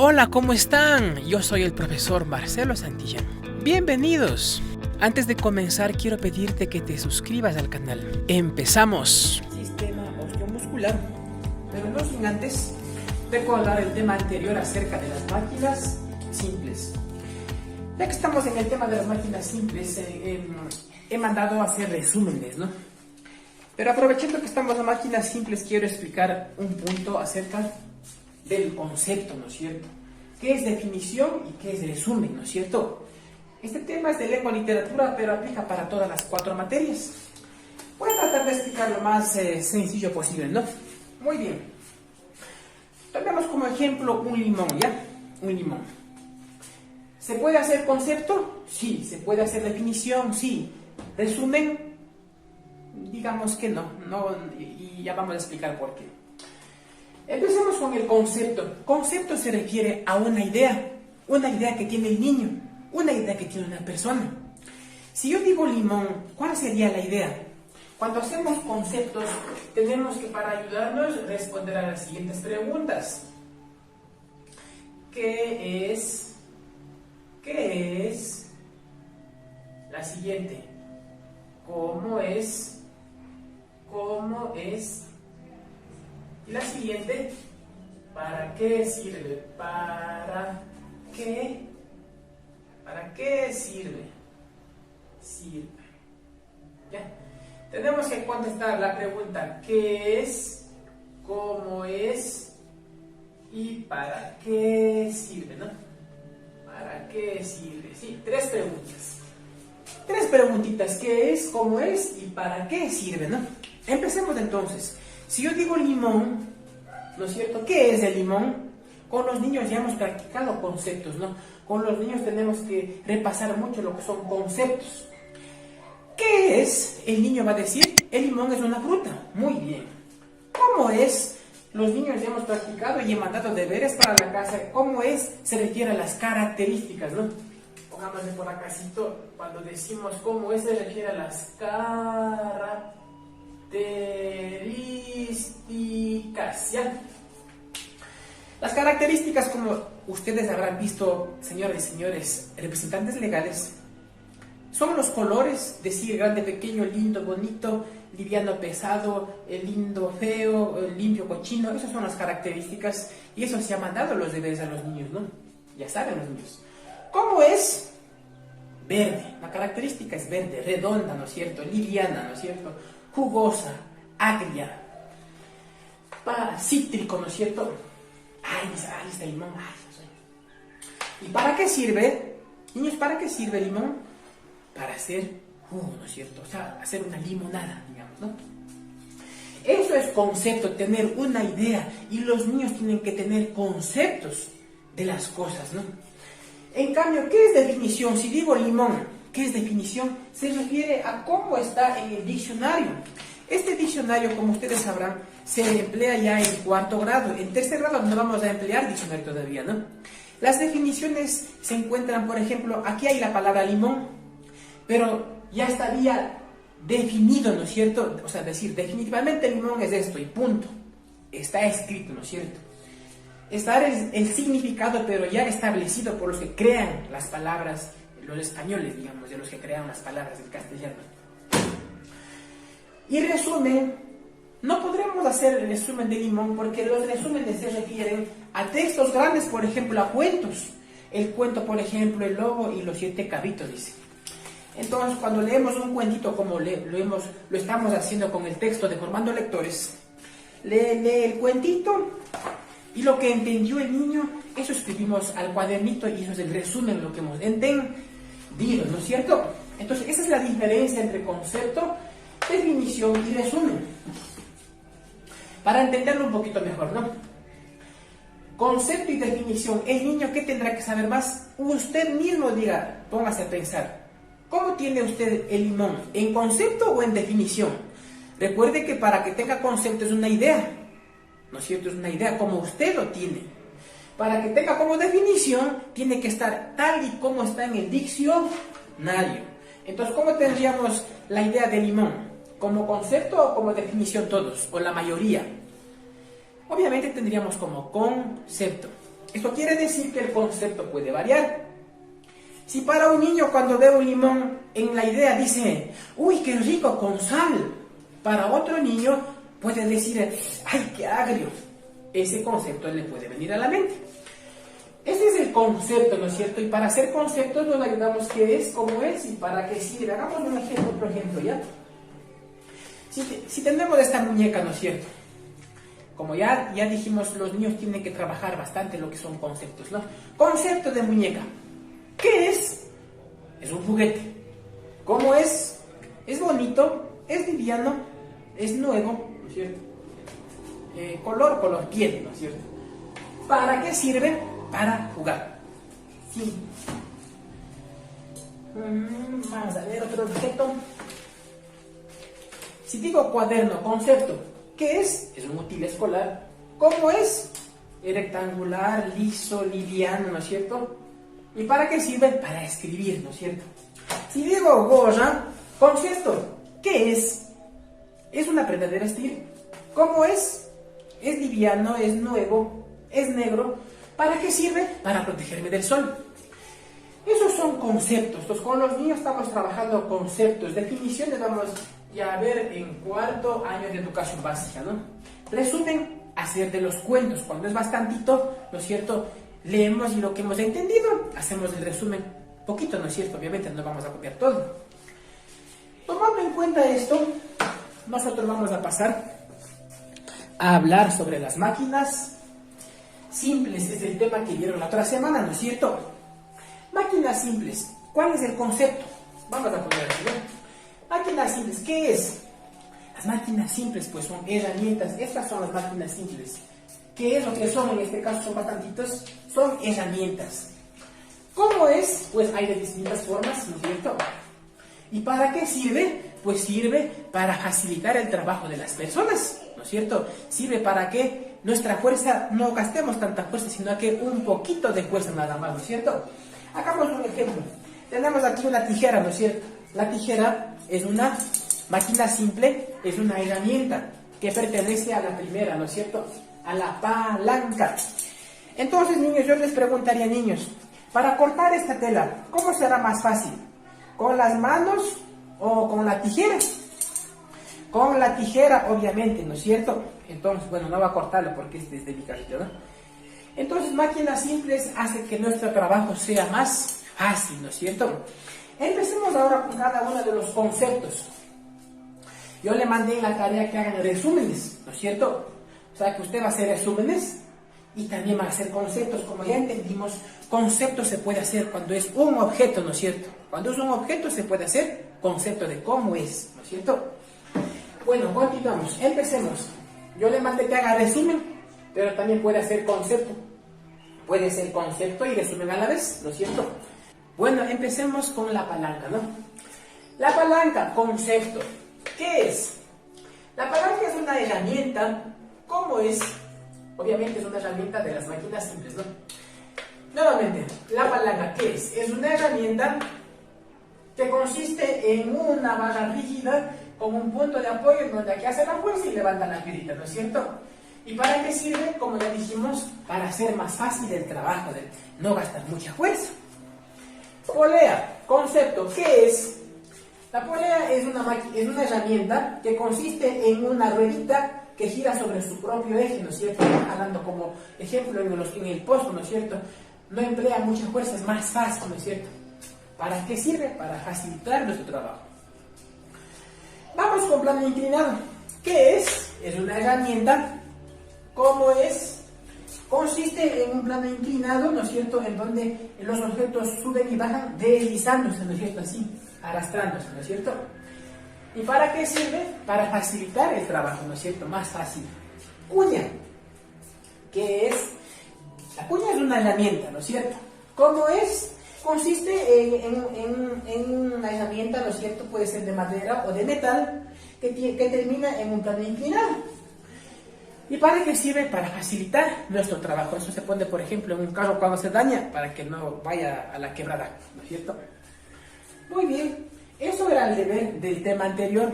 Hola, ¿cómo están? Yo soy el profesor Marcelo Santillán. Bienvenidos. Antes de comenzar, quiero pedirte que te suscribas al canal. ¡Empezamos! Sistema osteomuscular. Pero no sin antes recordar el tema anterior acerca de las máquinas simples. Ya que estamos en el tema de las máquinas simples, he mandado a hacer resúmenes, ¿no? Pero aprovechando que estamos en máquinas simples, quiero explicar un punto acerca del concepto, ¿no es cierto? ¿Qué es definición y qué es resumen, ¿no es cierto? Este tema es de lengua y literatura, pero aplica para todas las 4 materias. Voy a tratar de explicar lo más sencillo posible, ¿no? Muy bien. Tomemos como ejemplo un limón, ¿ya? Un limón. ¿Se puede hacer concepto? Sí. ¿Se puede hacer definición? Sí. ¿Resumen? Digamos que no, y ya vamos a explicar por qué. Empecemos con el concepto. Concepto se refiere a una idea que tiene el niño, una idea que tiene una persona. Si yo digo limón, ¿cuál sería la idea? Cuando hacemos conceptos, tenemos que, para ayudarnos, responder a las siguientes preguntas. ¿Qué es? La siguiente. ¿Cómo es? Y la siguiente, ¿para qué sirve? ¿Para qué sirve? ¿Ya? Tenemos que contestar la pregunta ¿qué es? ¿Cómo es? ¿Y para qué sirve? ¿No? ¿Para qué sirve? Sí, 3 preguntas. 3 preguntitas, ¿qué es? ¿Cómo es? ¿Y para qué sirve? ¿No? Empecemos entonces. Si yo digo limón, ¿no es cierto? ¿Qué es el limón? Con los niños ya hemos practicado conceptos, ¿no? Con los niños tenemos que repasar mucho lo que son conceptos. ¿Qué es? El niño va a decir, el limón es una fruta. Muy bien. ¿Cómo es? Los niños ya hemos practicado y he mandado deberes para la casa. ¿Cómo es? Se refiere a las características, ¿no? Pongámosle por acá, cuando decimos cómo es, se refiere a las características, ¿ya? Las características, como ustedes habrán visto, señoras y señores representantes legales, son los colores, decir grande, pequeño, lindo, bonito, liviano, pesado, lindo, feo, limpio, cochino. Esas son las características y eso se ha mandado los deberes a los niños, ¿no? Ya saben los niños. ¿Cómo es? Verde. La característica es verde, redonda, ¿no es cierto? Liviana, ¿no es cierto? Jugosa, agria, cítrico, ¿no es cierto? Ahí está el limón. ¿Y para qué sirve? Niños, ¿para qué sirve el limón? Para hacer jugo, ¿no es cierto? O sea, hacer una limonada, digamos, ¿no? Eso es concepto, tener una idea. Y los niños tienen que tener conceptos de las cosas, ¿no? En cambio, ¿qué es definición? Si digo limón, ¿qué es definición? Se refiere a cómo está en el diccionario. Este diccionario, como ustedes sabrán, se emplea ya en 4º grado. En 3er grado no vamos a emplear diccionario todavía, ¿no? Las definiciones se encuentran, por ejemplo, aquí hay la palabra limón, pero ya estaría definido, ¿no es cierto? O sea, decir, definitivamente limón es esto y punto. Está escrito, ¿no es cierto? Está el significado, pero ya establecido por los que crean las palabras, los españoles, digamos, de los que crean las palabras del castellano. Y resumen, no podremos hacer el resumen de limón porque los resúmenes se refieren a textos grandes, por ejemplo, a cuentos. El cuento, por ejemplo, El lobo y los 7 cabritos, dice. Entonces, cuando leemos un cuentito como lo estamos haciendo con el texto de Formando Lectores, lee el cuentito. Y lo que entendió el niño, eso escribimos al cuadernito y eso es el resumen, lo que hemos entendido, ¿no es cierto? Entonces, esa es la diferencia entre concepto, definición y resumen. Para entenderlo un poquito mejor, ¿no? Concepto y definición. El niño, ¿qué tendrá que saber más? Usted mismo diga, póngase a pensar. ¿Cómo tiene usted el limón? ¿En concepto o en definición? Recuerde que para que tenga concepto es una idea. ¿No es cierto? Es una idea como usted lo tiene. Para que tenga como definición, tiene que estar tal y como está en el diccionario. Entonces, ¿cómo tendríamos la idea de limón? ¿Como concepto o como definición todos? O la mayoría. Obviamente tendríamos como concepto. Esto quiere decir que el concepto puede variar. Si para un niño cuando ve un limón en la idea dice, uy, qué rico con sal, para otro niño puede decir, ay, qué agrio. Ese concepto le puede venir a la mente. Ese es el concepto, ¿no es cierto? Y para hacer conceptos nos ayudamos qué es, cómo es y para qué sirve. Hagamos un ejemplo, otro ejemplo, ¿ya? Si tenemos esta muñeca, ¿no es cierto? Como ya dijimos, los niños tienen que trabajar bastante lo que son conceptos, ¿no? Concepto de muñeca. ¿Qué es? Es un juguete. ¿Cómo es? Es bonito, es liviano, es nuevo, ¿no es cierto? Color piel, ¿no es cierto? ¿Para qué sirve? Para jugar. Sí. Vamos a ver otro objeto. Si digo cuaderno, concepto, ¿qué es? Es un útil escolar. ¿Cómo es? Es rectangular, liso, liviano, ¿no es cierto? ¿Y para qué sirve? Para escribir, ¿no es cierto? Si digo gorra, concepto, ¿qué es? Es una prenda de vestir. ¿Cómo es? Es liviano, es nuevo, es negro. ¿Para qué sirve? Para protegerme del sol. Esos son conceptos. Entonces, con los niños estamos trabajando conceptos. Definiciones vamos ya a ver en cuarto año de educación básica, ¿no? Resumen, hacer de los cuentos. Cuando es bastantito, ¿no es cierto? Leemos y lo que hemos entendido, hacemos el resumen poquito, ¿no es cierto? Obviamente no vamos a copiar todo. Tomando en cuenta esto, nosotros vamos a pasar a hablar sobre las máquinas simples. Es el tema que vieron la otra semana, ¿no es cierto? Máquinas simples. ¿Cuál es el concepto? Vamos a poner aquí, ¿no? Máquinas simples, ¿qué es? Las máquinas simples, pues son herramientas. Estas son las máquinas simples. ¿Qué es lo que son? En este caso son bastantitos. Son herramientas. ¿Cómo es? Pues hay de distintas formas, ¿no es cierto? ¿Y para qué sirve? Pues sirve para facilitar el trabajo de las personas, ¿no es cierto? Sirve para que nuestra fuerza, no gastemos tanta fuerza, sino que un poquito de fuerza nada más, ¿no es cierto? Hagamos un ejemplo. Tenemos aquí una tijera, ¿no es cierto? La tijera es una máquina simple, es una herramienta que pertenece a la primera, ¿no es cierto? A la palanca. Entonces, niños, yo les preguntaría, niños, para cortar esta tela, ¿cómo será más fácil? ¿Con las manos o con la tijera? Con la tijera, obviamente, ¿no es cierto? Entonces, bueno, no va a cortarlo porque es desde mi carrito, ¿no? Entonces, máquinas simples hacen que nuestro trabajo sea más fácil, ¿no es cierto? Empecemos ahora con cada uno de los conceptos. Yo le mandé en la tarea que hagan resúmenes, ¿no es cierto? O sea, que usted va a hacer resúmenes y también va a hacer conceptos. Como ya entendimos, conceptos se puede hacer cuando es un objeto, ¿no es cierto? Cuando es un objeto se puede hacer concepto de cómo es, ¿no es cierto? Bueno, continuamos. Empecemos. Yo le mandé que haga resumen, pero también puede hacer concepto. Puede ser concepto y resumen a la vez, ¿no es cierto? Bueno, empecemos con la palanca, ¿no? La palanca, concepto. ¿Qué es? La palanca es una herramienta. ¿Cómo es? Obviamente es una herramienta de las máquinas simples, ¿no? Nuevamente, la palanca, ¿qué es? Es una herramienta que consiste en una barra rígida con un punto de apoyo en donde aquí hace la fuerza y levanta la pirita, ¿no es cierto? ¿Y para qué sirve? Como ya dijimos, para hacer más fácil el trabajo, de no gastar mucha fuerza. Polea, concepto, ¿qué es? La polea es una herramienta que consiste en una ruedita que gira sobre su propio eje, ¿no es cierto? Hablando como ejemplo en el posto, ¿no es cierto? No emplea mucha fuerza, es más fácil, ¿no es cierto? ¿Para qué sirve? Para facilitar nuestro trabajo. Vamos con plano inclinado. ¿Qué es? Es una herramienta. ¿Cómo es? Consiste en un plano inclinado, ¿no es cierto? En donde los objetos suben y bajan deslizándose, ¿no es cierto? Así, arrastrándose, ¿no es cierto? ¿Y para qué sirve? Para facilitar el trabajo, ¿no es cierto? Más fácil. Cuña. ¿Qué es? La cuña es una herramienta, ¿no es cierto? ¿Cómo es? Consiste en una herramienta, ¿no es cierto? Puede ser de madera o de metal, que termina en un plano inclinado. ¿Y para qué sirve? Para facilitar nuestro trabajo. Eso se pone, por ejemplo, en un carro cuando se daña, para que no vaya a la quebrada, ¿no es cierto? Muy bien, eso era el deber del tema anterior.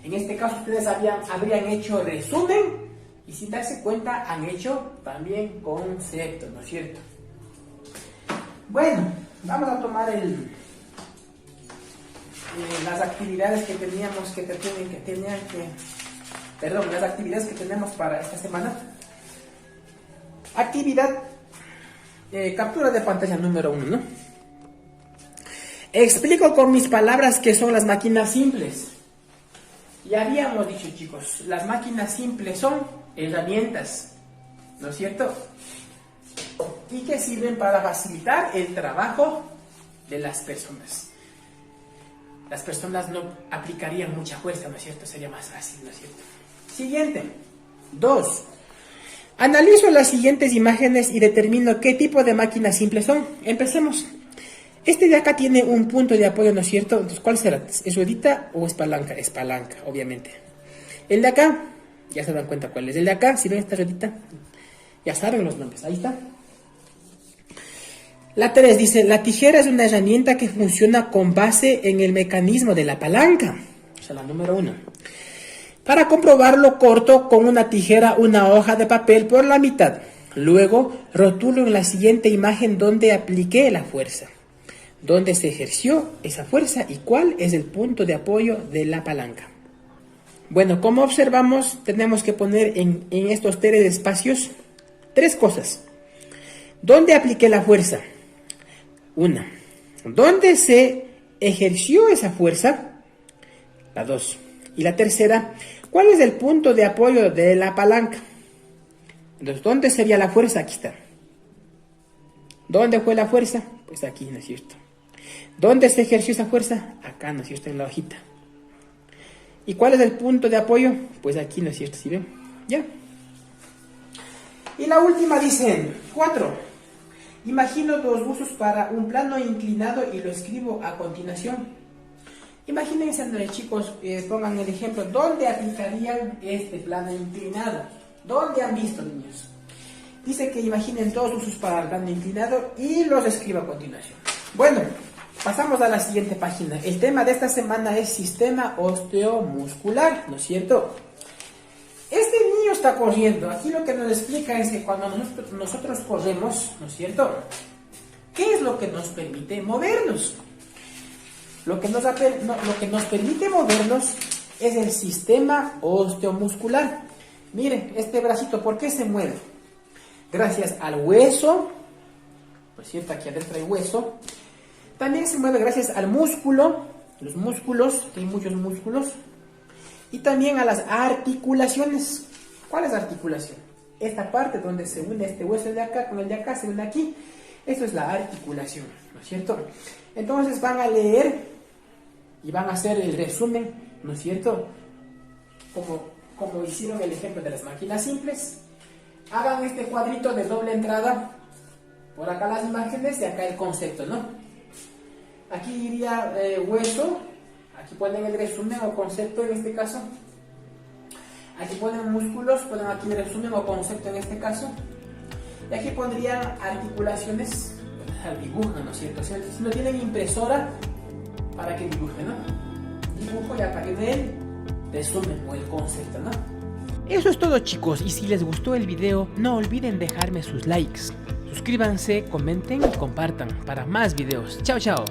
En este caso ustedes habrían hecho resumen y sin darse cuenta han hecho también conceptos, ¿no es cierto? Bueno, vamos a tomar las actividades que teníamos las actividades que tenemos para esta semana. Actividad captura de pantalla número 1, ¿no? Explico con mis palabras qué son las máquinas simples. Ya habíamos dicho, chicos, las máquinas simples son herramientas, ¿no es cierto? Y que sirven para facilitar el trabajo de las personas. Las personas no aplicarían mucha fuerza, ¿no es cierto? Sería más fácil, ¿no es cierto? Siguiente. 2. Analizo las siguientes imágenes y determino qué tipo de máquinas simples son. Empecemos. Este de acá tiene un punto de apoyo, ¿no es cierto? Entonces, ¿cuál será? ¿Es ruedita o es palanca? Es palanca, obviamente. El de acá, ya se dan cuenta cuál es. El de acá, si ven esta ruedita, ya saben los nombres. Ahí está. La 3 dice, la tijera es una herramienta que funciona con base en el mecanismo de la palanca. O sea, la número 1. Para comprobarlo, corto con una tijera una hoja de papel por la mitad. Luego, rotulo en la siguiente imagen donde apliqué la fuerza. Dónde se ejerció esa fuerza y cuál es el punto de apoyo de la palanca. Bueno, como observamos, tenemos que poner en estos 3 espacios 3 cosas. ¿Dónde apliqué la fuerza? 1. ¿Dónde se ejerció esa fuerza? La 2. Y la tercera, ¿cuál es el punto de apoyo de la palanca? Entonces, ¿dónde sería la fuerza? Aquí está. ¿Dónde fue la fuerza? Pues aquí, ¿no es cierto? ¿Dónde se ejerció esa fuerza? Acá, ¿no es cierto? En la hojita. ¿Y cuál es el punto de apoyo? Pues aquí, ¿no es cierto? ¿Sí ven? Ya. Y la última dice, 4. Imagino 2 buzos para un plano inclinado y lo escribo a continuación. Imagínense, chicos, pongan el ejemplo. ¿Dónde aplicarían este plano inclinado? ¿Dónde han visto, niños? Dice que imaginen 2 buzos para el plano inclinado y los escribo a continuación. Bueno, pasamos a la siguiente página. El tema de esta semana es sistema osteomuscular, ¿no es cierto? Este niño está corriendo. Aquí lo que nos explica es que cuando nosotros corremos, ¿no es cierto? ¿Qué es lo que nos permite movernos? Lo que nos permite movernos es el sistema osteomuscular. Miren, este bracito, ¿por qué se mueve? Gracias al hueso, por cierto, aquí adentro hay hueso. También se mueve gracias al músculo, los músculos, hay muchos músculos. Y también a las articulaciones. ¿Cuál es la articulación? Esta parte donde se une este hueso de acá con el de acá, se une aquí. Esto es la articulación, ¿no es cierto? Entonces van a leer y van a hacer el resumen, ¿no es cierto? Como hicieron el ejemplo de las máquinas simples. Hagan este cuadrito de doble entrada. Por acá las imágenes y acá el concepto, ¿no? Aquí iría hueso. Aquí ponen el resumen o concepto en este caso. Aquí ponen músculos, ponen aquí el resumen o concepto en este caso. Y aquí pondrían articulaciones, al dibujo, ¿no es cierto? Si no tienen impresora, para que dibujen, ¿no? Dibujo y acá viene el resumen o el concepto, ¿no? Eso es todo, chicos, y si les gustó el video, no olviden dejarme sus likes. Suscríbanse, comenten y compartan para más videos. Chao, chao.